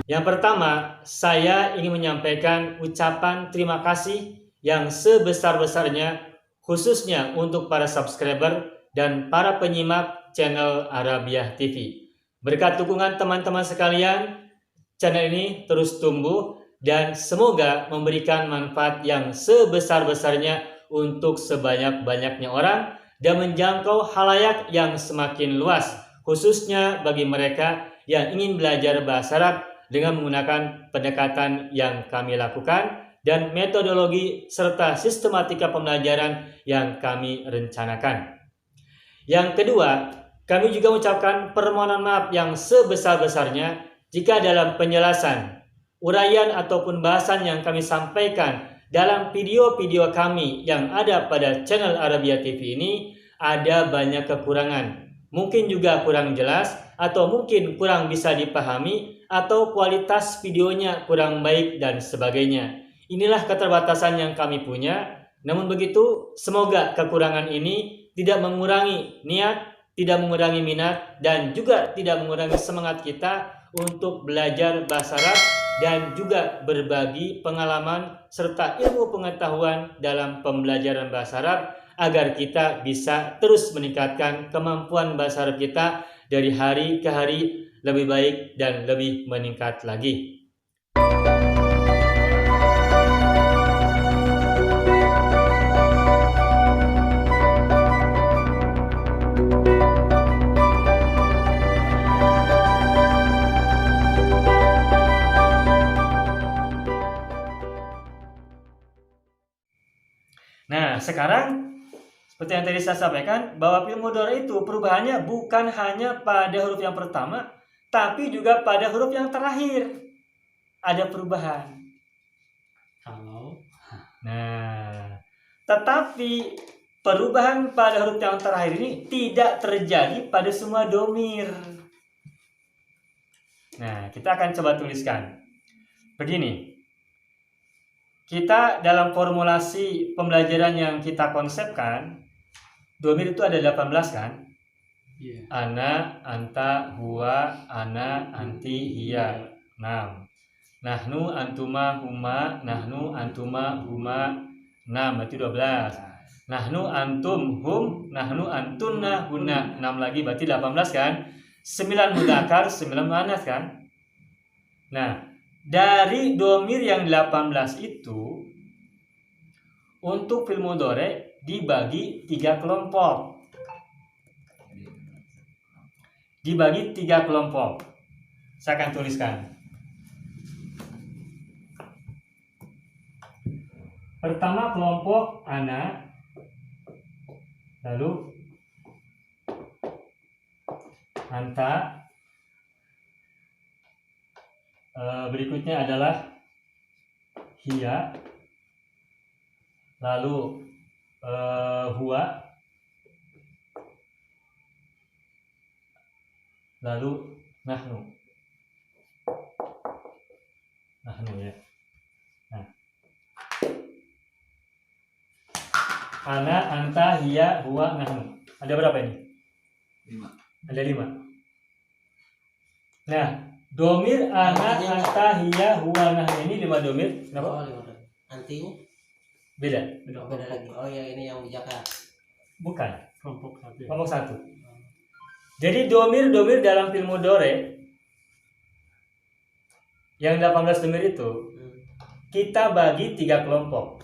Yang pertama, saya ingin menyampaikan ucapan terima kasih yang sebesar-besarnya khususnya untuk para subscriber dan para penyimak channel Arabiah TV. Berkat dukungan teman-teman sekalian, channel ini terus tumbuh dan semoga memberikan manfaat yang sebesar-besarnya untuk sebanyak-banyaknya orang dan menjangkau khalayak yang semakin luas, khususnya bagi mereka yang ingin belajar bahasa Arab dengan menggunakan pendekatan yang kami lakukan dan metodologi serta sistematika pembelajaran yang kami rencanakan. Yang kedua, kami juga mengucapkan permohonan maaf yang sebesar-besarnya jika dalam penjelasan, uraian ataupun bahasan yang kami sampaikan dalam video-video kami yang ada pada channel Arabiah TV ini ada banyak kekurangan. Mungkin juga kurang jelas atau mungkin kurang bisa dipahami atau kualitas videonya kurang baik dan sebagainya. Inilah keterbatasan yang kami punya. Namun begitu, semoga kekurangan ini tidak mengurangi niat, tidak mengurangi minat, dan juga tidak mengurangi semangat kita untuk belajar bahasa Arab dan juga berbagi pengalaman serta ilmu pengetahuan dalam pembelajaran bahasa Arab agar kita bisa terus meningkatkan kemampuan bahasa Arab kita dari hari ke hari lebih baik dan lebih meningkat lagi. Nah, sekarang seperti yang tadi saya sampaikan bahwa fi'il mudhari itu perubahannya bukan hanya pada huruf yang pertama, tapi juga pada huruf yang terakhir ada perubahan. Tetapi perubahan pada huruf yang terakhir ini tidak terjadi pada semua domir. Nah, kita akan coba tuliskan. Begini. Kita dalam formulasi pembelajaran yang kita konsepkan, domir itu ada 18 kan? Yeah. Ana, anta, huwa, ana, anti, hiya. 6. Nahnu, antuma, huma, nahnu, antuma, huma. 6, berarti 12. Nahnu, antum, hum, nahnu, antunna, hunna. 6 lagi berarti 18 kan? 9 mudzakkar, 9 muannats kan? Nah, dari domir yang 18 itu untuk fi'il mudhari dibagi 3 kelompok. Dibagi 3 kelompok. Saya akan tuliskan. Pertama kelompok ana, lalu anta. Berikutnya adalah hiya, lalu huwa, lalu nahnu. Nahnu ya. Nah. Ana, anta, hiya, huwa, nahnu. Ada berapa ini? 5. Ada 5. Nah, domir ana, anta, hiya, huwa, nahnu ini 5 domir. Kenapa? Antinya? Beda. Beda lagi. Oh ya, ini yang bijaka. Bukan. Kelompok 1. Jadi domir-domir dalam fi'il mudhari yang 18 domir itu kita bagi 3 kelompok.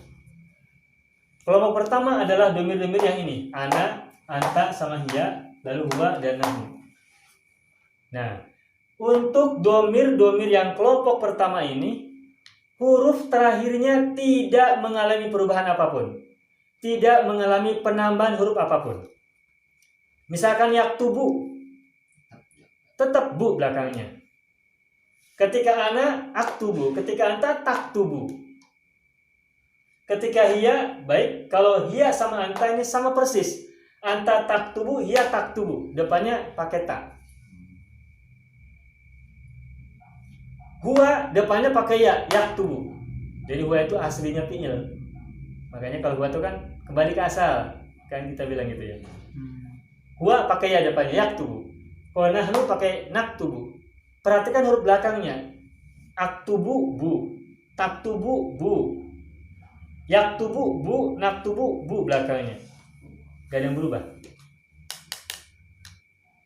Kelompok pertama adalah domir-domir yang ini, ana, anta, sama hiya, lalu huwa dan nahnu. Nah, untuk domir-domir yang kelompok pertama ini, huruf terakhirnya tidak mengalami perubahan apapun. Tidak mengalami penambahan huruf apapun. Misalkan yaktubu, tetap bu belakangnya. Ketika ana, aktubu. Ketika anta, taktubu. Ketika hiya, baik. Kalau hiya sama anta ini sama persis. Anta taktubu, hiya taktubu. Depannya pakai ta. Huwa depannya pakai ya, yaktubu. Jadi huwa itu aslinya fi'il. Makanya kalau huwa itu kan kembali ke asal. Kan kita bilang gitu ya. Huwa pakai ya depannya, yaktubu. Kalau nahnu pakai naktubu. Perhatikan huruf belakangnya. Aktubu bu, taktubu bu, yaktubu bu, naktubu bu belakangnya. Gak ada yang berubah.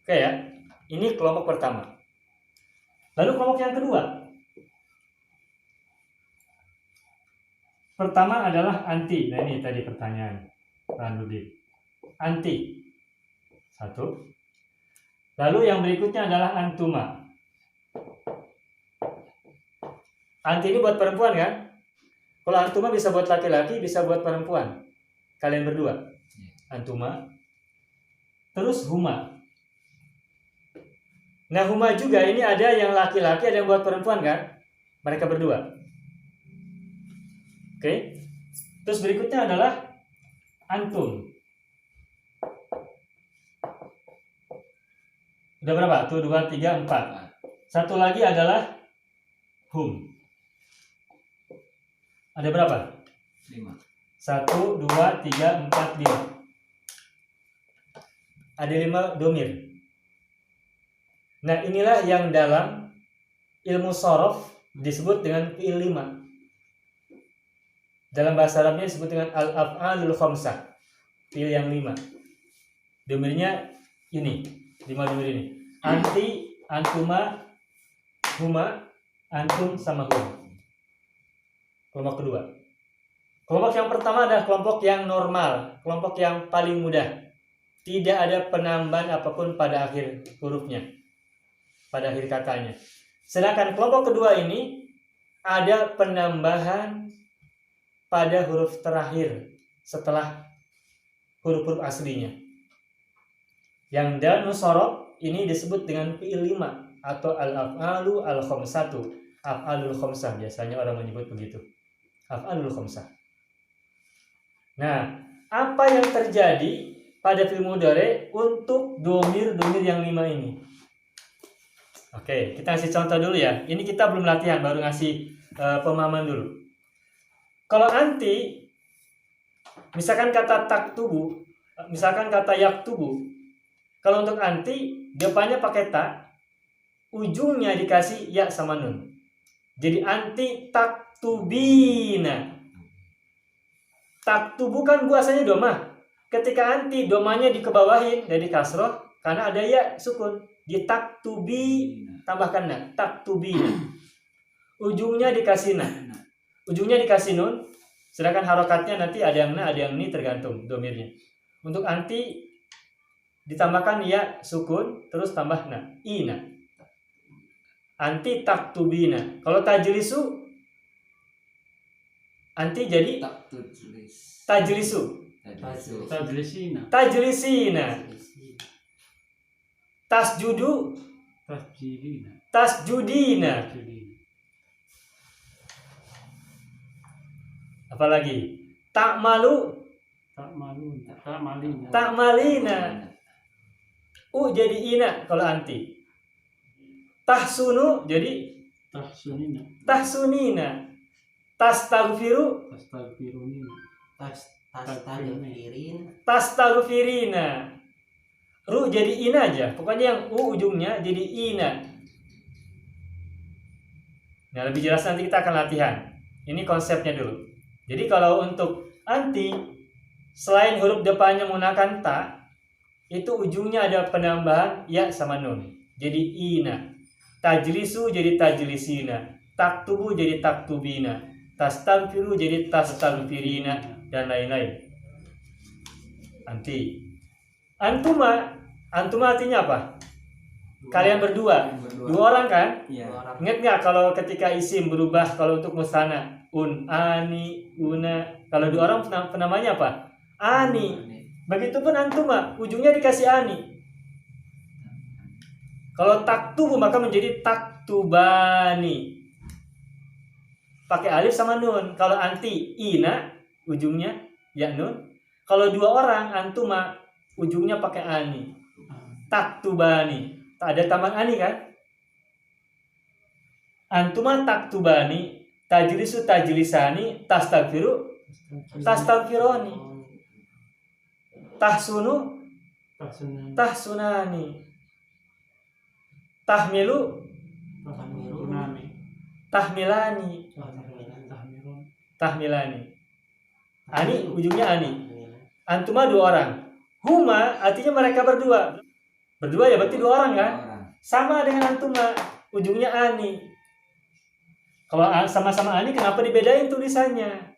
Oke ya. Ini kelompok pertama. Lalu kelompok yang kedua. Pertama adalah anti. Nah ini tadi pertanyaan Pak Nudin. Anti. Satu. Lalu yang berikutnya adalah antuma. Anti ini buat perempuan kan? Kalau antuma bisa buat laki-laki, bisa buat perempuan. Kalian berdua. Antuma. Terus huma. Nah huma juga ini ada yang laki-laki, ada yang buat perempuan kan? Mereka berdua. Oke. Terus berikutnya adalah antum. Udah berapa? Tuh 2, 3, 4. Satu lagi adalah hum. Ada berapa? 5. 1, 2, 3, 4, 5. Ada 5 domir. Nah inilah yang dalam ilmu shorof disebut dengan fi'il 5. Dalam bahasa Arabnya disebut dengan al-af'alul khamsah. Fi'il yang 5. Domirnya ini, 5 domir ini. Anti, antuma, huma, antum, sama hum. Kelompok kedua. Kelompok yang pertama adalah kelompok yang normal, kelompok yang paling mudah. Tidak ada penambahan apapun pada akhir hurufnya, pada akhir katanya. Sedangkan kelompok kedua ini ada penambahan pada huruf terakhir setelah huruf-huruf aslinya. Yang dalam nusorob ini disebut dengan fi'il 5 atau al-af'alu al-khamsatu. Af'alul khamsah biasanya orang menyebut begitu. Af'alul khamsah. Nah, apa yang terjadi pada fi'il mudhari untuk domir-domir yang 5 ini? Oke, kita kasih contoh dulu ya. Ini kita belum latihan, baru ngasih pemahaman dulu. Kalau anti, misalkan kata taktubu, misalkan kata yaktubu. Kalau untuk anti, depannya pakai ta, ujungnya dikasih ya sama nun. Jadi anti taktubina. Taktubu kan bahasanya domah. Ketika anti domanya dikebawahin dari kasroh karena ada ya sukun. Di taktubi tambahkan na, taktubina. Ujungnya dikasih na. Ujungnya dikasih nun. Sedangkan harokatnya nanti ada yang na, ada yang ni tergantung domirnya. Untuk anti ditambahkan ya sukun terus tambah na, ina. Anti taktubina. Kalau tajlisu anti jadi tajlisu. Tajlisina. Tajlisina. Tasjudu. Tasjidina. Tasjudina. Apalagi? Takmalu. Takmaluna. Takmalina. Takmalina. Jadi ina kalau anti. Tahsunu jadi Tahsunina. tahsunina. Tastaghfiru. Tastagfirunina. Tastaghfirina. Ru jadi ina aja. Pokoknya yang ujungnya jadi ina. Nah, lebih jelas nanti kita akan latihan. Ini konsepnya dulu. Jadi kalau untuk anti, selain huruf depannya menggunakan ta, itu ujungnya ada penambahan ya sama nun. Jadi ina. Tajlisu jadi tajlisina. Taktubu jadi taktubina. Tastaghfiru jadi tastaghfirina. Dan lain-lain. Anti. Antuma artinya apa? Kalian berdua. Dua orang kan? Iya. Ingat nggak kalau ketika isim berubah kalau untuk musana? Ani, una. Kalau dua orang penamanya apa? Ani. Begitupun antuma, ujungnya dikasih ani. Kalau taktubu maka menjadi taktubani. Pakai alif sama nun. Kalau anti, ina, ujungnya ya nun. Kalau dua orang, antuma, ujungnya pakai ani. Taktubani. Tak ada tambahan ani kan? Antuma taktubani, tajlisu tajlisani, tastaghfiru tastaghfironi. Tahsunu tahsunani. Tahmilu tahmilani. Tahmilani. Ani ujungnya ani. Antuma 2 orang. Huma artinya mereka berdua. Berdua ya berarti 2 orang kan? Sama dengan antuma, ujungnya ani. Kalau sama-sama ani kenapa dibedain tulisannya?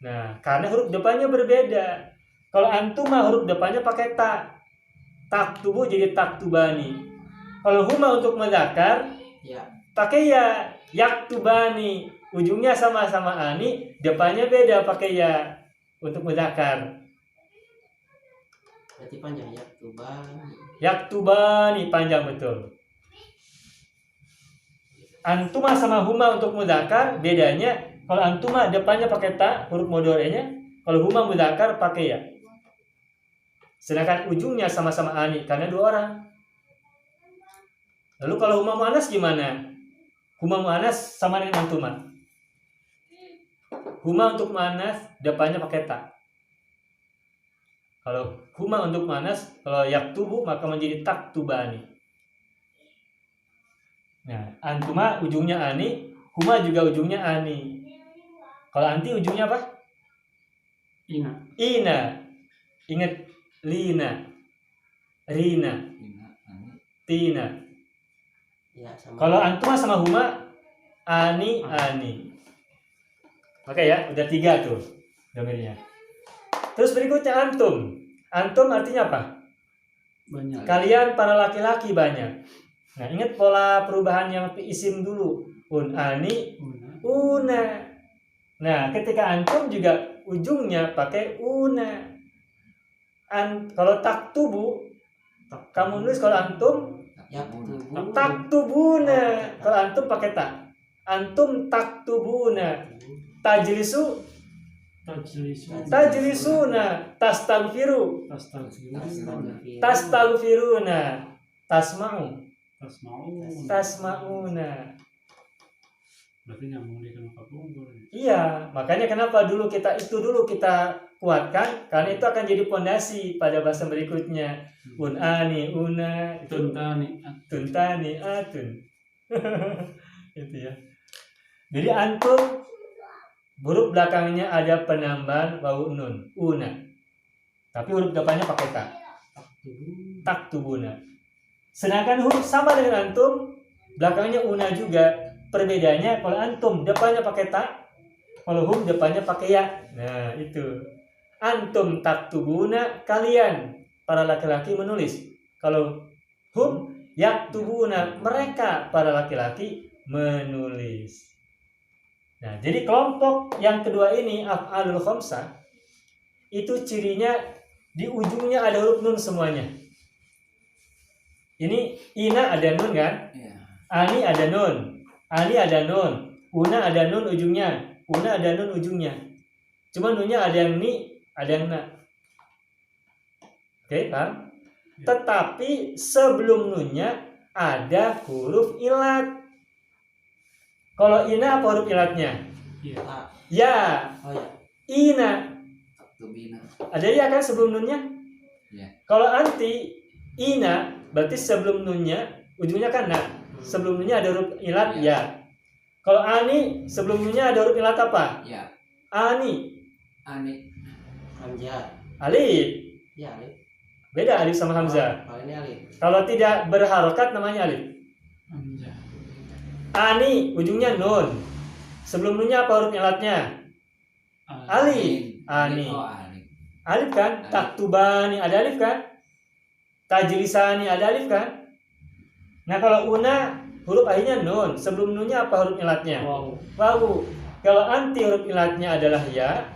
Nah, karena huruf depannya berbeda. Kalau antuma huruf depannya pakai ta. Taktubu jadi taktubani. Kalau huma untuk mudzakkar Ya. pakai ya, yaktubani. Ujungnya sama-sama ani, depannya beda pakai ya untuk mudzakkar. Berarti panjang ya, tuban. Yaktubani panjang betul. Antuma sama huma untuk mudzakkar bedanya, kalau antuma depannya pakai ta huruf mudhari'nya, kalau huma mudzakkar pakai ya. Sedangkan ujungnya sama-sama ani karena 2 orang. Lalu kalau huma muannas gimana? Huma muannas sama dengan antuma. Huma untuk muannas depannya pakai ta. Kalau huma untuk muannas, kalau yaktubu maka menjadi taktubani. Nah, antuma ujungnya ani, huma juga ujungnya ani. Kalau anti ujungnya apa? Ina. Ina. Ingat lina, rina, tina. Ya, sama. Kalau antuma sama huma, ani, ani. Oke ya, udah 3 tuh domainnya. Terus berikutnya antum. Antum artinya apa? Banyak. Kalian para laki-laki banyak. Nah, ingat pola perubahan yang isim dulu. Ani, una. Nah, ketika antum juga ujungnya pakai una. Kalau taktubu, kamu nulis kalau antum Ya, tubu. taktubuna. Kalau antum pakai ta. Antum taktubuna. Tajlisu, tajlisuna. Tastaghfiru, tastaghfiruna. Tasma'u, tasma'una. Berarti nyambung dengan kabungkul. Iya, makanya kenapa itu dulu kita kuatkan, karena itu akan jadi pondasi pada bahasa berikutnya. Unani, una, Tuntani. tuntani, atun. Itu ya. Jadi antum huruf belakangnya ada penambahan wawu nun, una. Tapi huruf depannya pakai ta. Taktubuna. Sedangkan huruf sama dengan antum, belakangnya una juga. Perbedaannya kalau antum depannya pakai ta, kalau hum depannya pakai ya. Nah, itu. Antum taktubuna, kalian para laki-laki menulis. Kalau hum yaktubuna, mereka para laki-laki menulis. Nah, jadi kelompok yang kedua ini af'alul khamsah itu cirinya di ujungnya ada huruf nun semuanya. Ini ina ada nun kan? Ani ada nun. Ani ada nun, una ada nun ujungnya, una ada nun ujungnya. Cuma nunnya ada yang ni, ada yang na. Oke, paham? Tetapi sebelum nunnya ada huruf ilat. Kalau ina apa huruf ilatnya? A. Ya, Oh ya. ina. Ada ya kan sebelum nunnya? Ya. Kalau anti ina berarti sebelum nunnya ujungnya kan na. Sebelum nunnya ada huruf ilat ya. Kalau ani sebelum nunnya ada huruf ilat apa? Ya. Ani. Hamzah. Alif. Ya, alif. Beda alif sama hamzah. Kalau ini alif. Kalau tidak berharokat namanya alif. Ani ujungnya nun. Sebelum nunnya apa huruf ilatnya? Alif. Ani. Oh, alif. Alif kan? Alif. Taktubani ada alif kan? Tajlisani ada alif kan? Nah, kalau una huruf akhirnya nun. Sebelum nunnya apa huruf ilatnya? Wawu. Kalau anti huruf ilatnya adalah ya.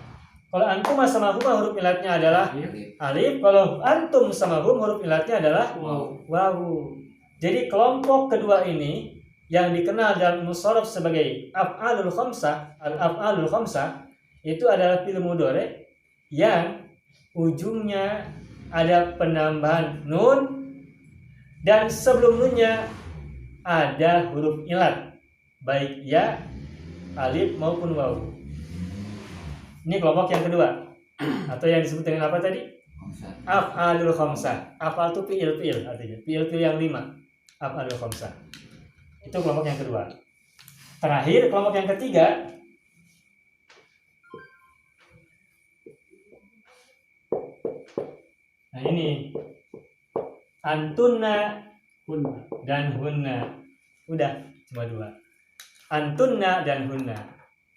Kalau antum sama huma huruf ilatnya adalah Alif. alif. Kalau antum sama hum huruf ilatnya adalah wawu. Jadi kelompok kedua ini yang dikenal dalam musharraf sebagai af'alul khamsah, al-af'alul khamsah itu adalah fi'il mudhari yang ujungnya ada penambahan nun dan sebelum nunnya ada huruf ilat baik ya, alif maupun wawu. Ini kelompok yang kedua atau yang disebut dengan apa tadi? Af'alul khamsah. Af'al itu fi'il artinya. Fi'il yang 5. Af'alul khamsah. Itu kelompok yang kedua. Terakhir, kelompok yang ketiga. Nah ini. Antunna Hunna. dan hunna. Udah, cuma dua. Antunna dan hunna.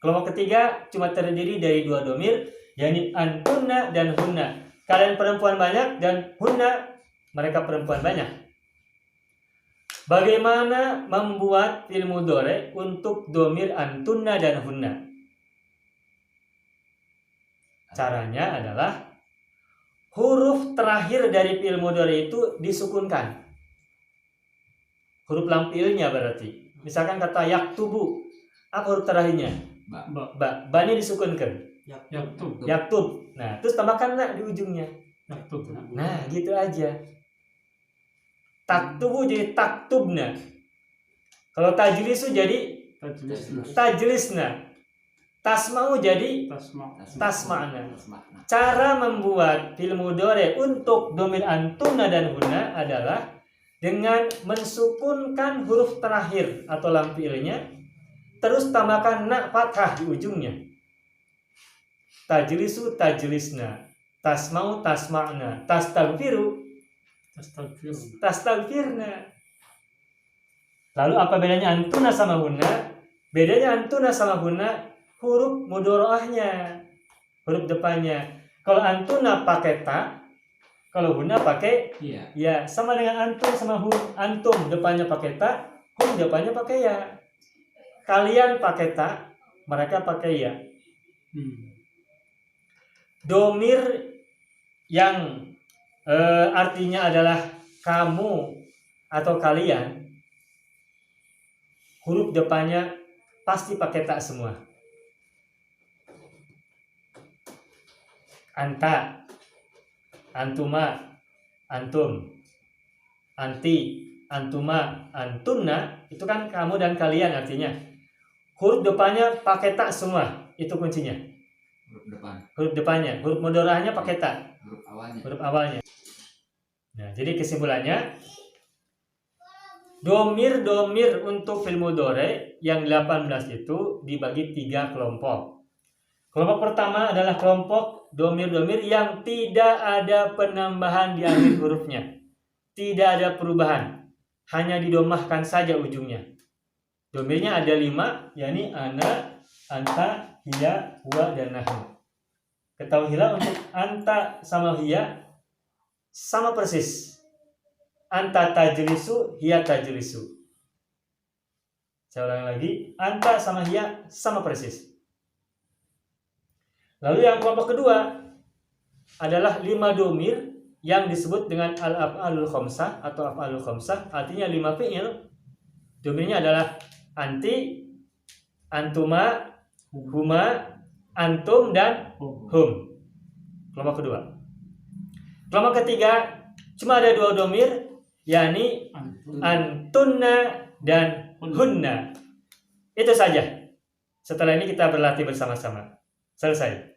Kelompok ketiga cuma terdiri dari dua domir, yakni antunna dan hunna. Kalian perempuan banyak dan hunna, mereka perempuan banyak. Bagaimana membuat fi'il mudhari untuk domir antunna dan hunna? Caranya adalah huruf terakhir dari fi'il mudhari itu disukunkan. Huruf lampilnya berarti. Misalkan kata yaktubu, apa huruf terakhirnya? Ba. Ba ini disukunkan. Yaktub. Yaktub. Nah, terus tambahkan na di ujungnya. Yaktub. Nah, gitu aja. Taktubu jadi taktubna. Kalau tajlisu jadi tajlisna. Tasma'u jadi tasma'na. Cara membuat fi'il mudhari untuk domir antunna dan hunna adalah dengan mensukunkan huruf terakhir atau lam fi'ilnya, terus tambahkan na fathah di ujungnya. Tajlisu tajlisna, tasma'u tasma'na, tastaghfiru tastaghfirna. Lalu apa bedanya antuna sama hunna? Bedanya antuna sama hunna huruf mudharaahnya, huruf depannya. Kalau antuna pakai ta, kalau hunna pakai ya. Sama dengan antum sama antum depannya pakai ta, hum depannya pakai ya. Kalian pakai ta, mereka pakai ya. Domir yang artinya adalah kamu atau kalian, huruf depannya pasti pakai ta semua. Anta, antuma, antum, anti, antuma, antunna, itu kan kamu dan kalian artinya. Huruf depannya pakai ta semua, itu kuncinya. Huruf depannya, huruf mudharaahnya pakai ta. Huruf awalnya. Nah, jadi kesimpulannya, domir-domir untuk fi'il mudhari yang 18 itu dibagi 3 kelompok. Kelompok pertama adalah kelompok domir-domir yang tidak ada penambahan di akhir hurufnya. Tidak ada perubahan. Hanya didomahkan saja ujungnya. Domirnya ada 5, yakni ana, anta, hiya, huwa, dan nahnu. Ketahuilah untuk anta sama hiya sama persis. Anta tajlisu, hiya tajlisu. Saya ulangi lagi, anta sama hiya sama persis. Lalu yang kelompok kedua adalah 5 domir yang disebut dengan al-af'alul khamsah atau af'alul khamsah, artinya 5 fi'il. Domirnya adalah anti, antuma, huma, antum, dan hum. Kelompok kedua. Kelompok ketiga cuma ada 2 domir, yakni antunna dan hunna. Itu saja. Setelah ini kita berlatih bersama-sama. Selesai.